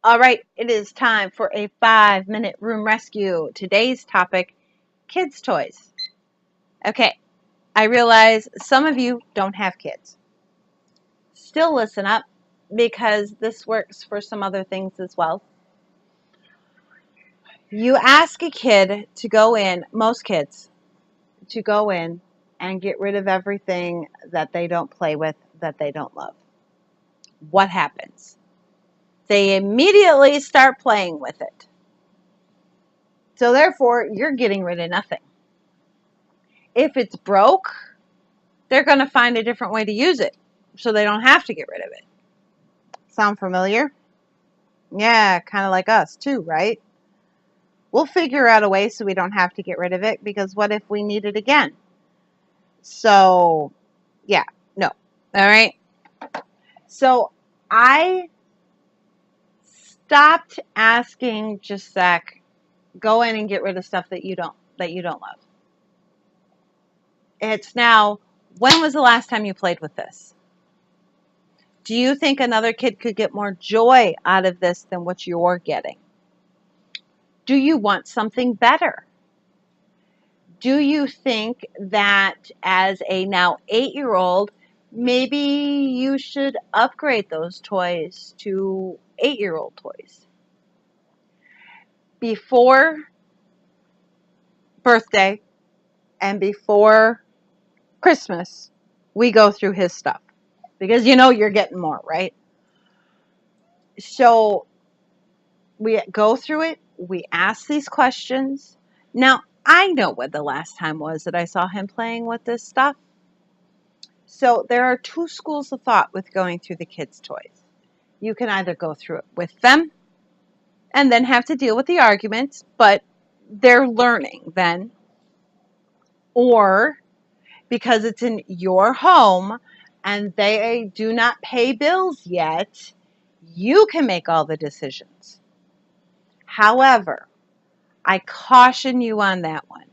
All right, it is time for a 5-minute room rescue. Today's topic, kids' toys. Okay, I realize some of you don't have kids. Still listen up because this works for some other things as well. You ask a kid to go in, most kids, to go in and get rid of everything that they don't play with, that they don't love. What happens? They immediately start playing with it. So therefore, you're getting rid of nothing. If it's broke, they're going to find a different way to use it so they don't have to get rid of it. Sound familiar? Yeah, kind of like us too, right? We'll figure out a way so we don't have to get rid of it, because what if we need it again? So, yeah, no. All right. So I stopped asking just Zach, go in and get rid of stuff that you don't love. It's now, when was the last time you played with this? Do you think another kid could get more joy out of this than what you're getting? Do you want something better? Do you think that as a now 8-year-old, maybe you should upgrade those toys to 8-year-old toys? Before birthday and before Christmas, we go through his stuff because you know you're getting more, right? So we go through it. We ask these questions. Now, I know what the last time was that I saw him playing with this stuff. So there are two schools of thought with going through the kids' toys. You can either go through it with them and then have to deal with the arguments, but they're learning then. Or because it's in your home and they do not pay bills yet, you can make all the decisions. However, I caution you on that one.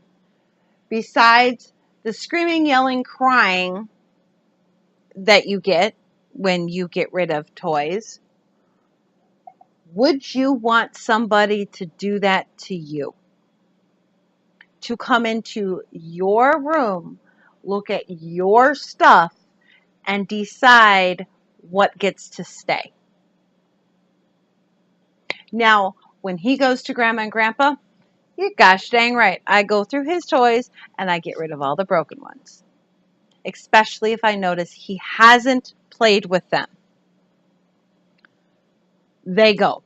Besides the screaming, yelling, crying that you get when you get rid of toys, would you want somebody to do that to you? To come into your room, look at your stuff, and decide what gets to stay? Now, when he goes to Grandma and Grandpa, you're gosh dang right, I go through his toys and I get rid of all the broken ones. Especially if I notice he hasn't played with them. They go.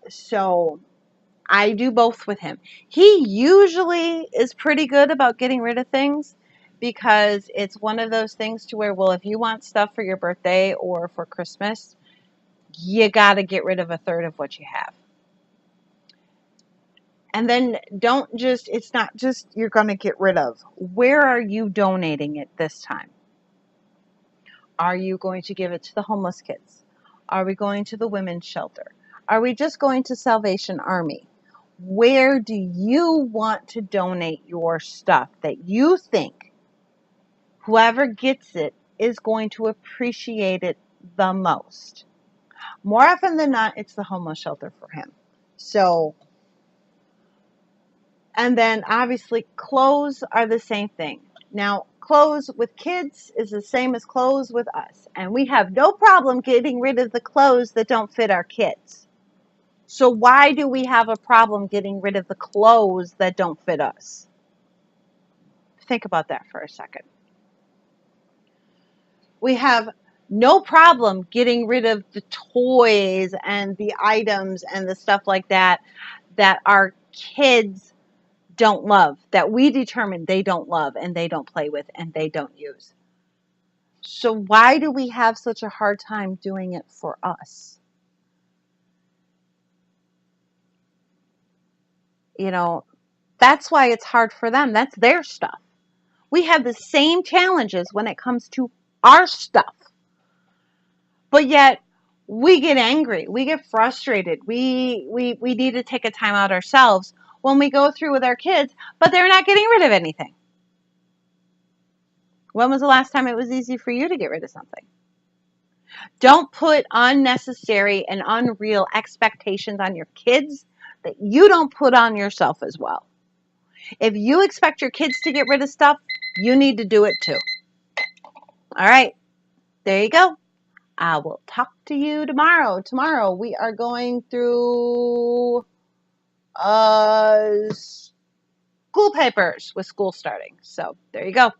So I do both with him. He usually is pretty good about getting rid of things because it's one of those things to where, well, if you want stuff for your birthday or for Christmas, you got to get rid of a third of what you have. And then it's not just you're going to get rid of. Where are you donating it this time? Are you going to give it to the homeless kids? Are we going to the women's shelter? Are we just going to Salvation Army? Where do you want to donate your stuff that you think whoever gets it is going to appreciate it the most? More often than not, it's the homeless shelter for him. So, and then obviously clothes are the same thing. Now, clothes with kids is the same as clothes with us. And we have no problem getting rid of the clothes that don't fit our kids. So why do we have a problem getting rid of the clothes that don't fit us? Think about that for a second. We have no problem getting rid of the toys and the items and the stuff like that that our kids don't love, that we determine they don't love and they don't play with and they don't use. So why do we have such a hard time doing it for us? That's why it's hard for them. That's their stuff. We have the same challenges when it comes to our stuff. But yet we get angry. We get frustrated. We need to take a time out ourselves when we go through with our kids, but they're not getting rid of anything. When was the last time it was easy for you to get rid of something? Don't put unnecessary and unreal expectations on your kids that you don't put on yourself as well. If you expect your kids to get rid of stuff, you need to do it too. All right, there you go. I will talk to you tomorrow. Tomorrow we are going through school papers with school starting. So there you go.